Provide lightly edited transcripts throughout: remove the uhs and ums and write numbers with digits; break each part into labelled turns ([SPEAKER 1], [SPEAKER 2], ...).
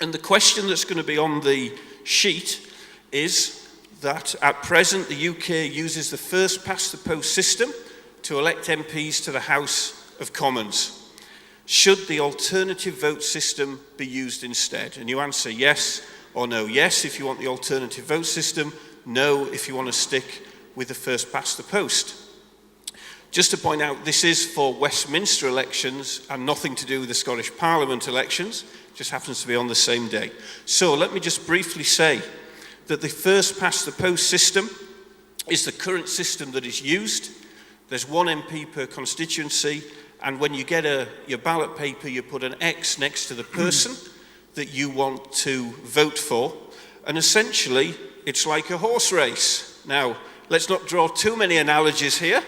[SPEAKER 1] And the question that's going to be on the sheet is that at present the UK uses the first past the post system to elect MPs to the House of Commons. Should the alternative vote system be used instead? And you answer yes or no. Yes if you want the alternative vote system, no if you want to stick with the first past the post. Just to point out, this is for Westminster elections and nothing to do with the Scottish Parliament elections, just happens to be on the same day. So let me just briefly say that the first past the post system is the current system that is used. There's one MP per constituency, and when you get your ballot paper, you put an X next to the person that you want to vote for, and essentially it's like a horse race. Now, let's not draw too many analogies here.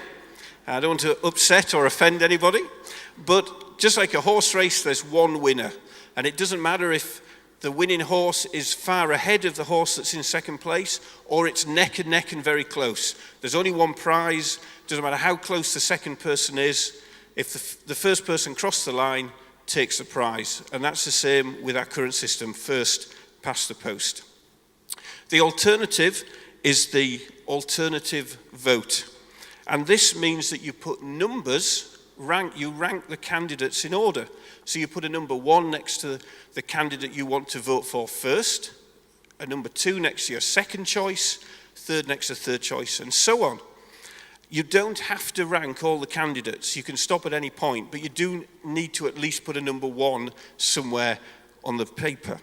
[SPEAKER 1] I don't want to upset or offend anybody, but just like a horse race, there's one winner. And it doesn't matter if the winning horse is far ahead of the horse that's in second place, or it's neck and neck and very close. There's only one prize. Doesn't matter how close the second person is. If the first person crossed the line, takes the prize. And that's the same with our current system, first past the post. The alternative is the alternative vote. And this means that you put numbers, you rank the candidates in order. So you put a number 1 next to the candidate you want to vote for first, a number 2 next to your second choice, third next to third choice, and so on. You don't have to rank all the candidates. You can stop at any point, but you do need to at least put a number 1 somewhere on the paper.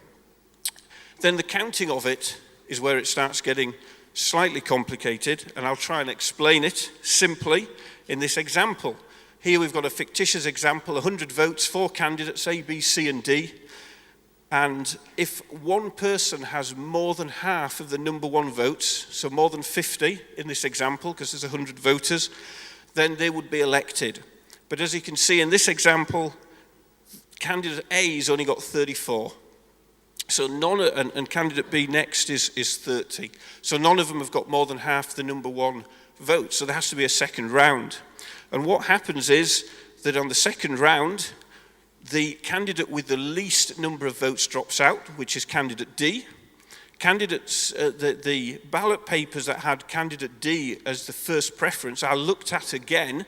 [SPEAKER 1] Then the counting of it is where it starts getting slightly complicated, and I'll try and explain it simply in this example. Here we've got a fictitious example, 100 votes, 4 candidates, A, B, C, and D. And if one person has more than half of the number 1 votes, so more than 50 in this example, because there's 100 voters, then they would be elected. But as you can see in this example, candidate A's only got 34. So and candidate B next is 30. So none of them have got more than half the number 1 vote. So there has to be a second round. And what happens is that on the second round, the candidate with the least number of votes drops out, which is candidate D. The ballot papers that had candidate D as the first preference are looked at again,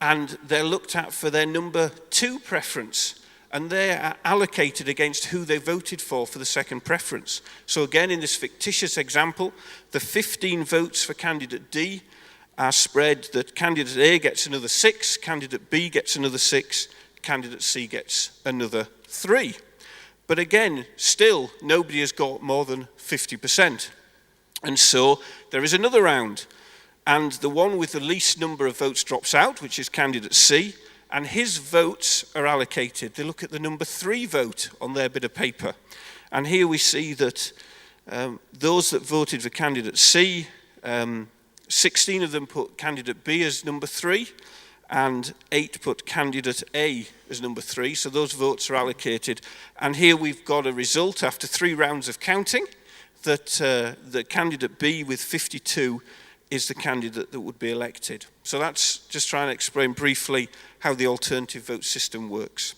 [SPEAKER 1] and they're looked at for their number 2 preference. And they are allocated against who they voted for the second preference. So again, in this fictitious example, the 15 votes for candidate D are spread that candidate A gets another 6, candidate B gets another 6, candidate C gets another 3. But again, still, nobody has got more than 50%. And so there is another round. And the one with the least number of votes drops out, which is candidate C, and his votes are allocated. They look at the number 3 vote on their bit of paper. And here we see that those that voted for candidate C, 16 of them put candidate B as number 3, and 8 put candidate A as number 3. So those votes are allocated. And here we've got a result after 3 rounds of counting that the candidate B with 52 is the candidate that would be elected. So that's just trying to explain briefly how the alternative vote system works.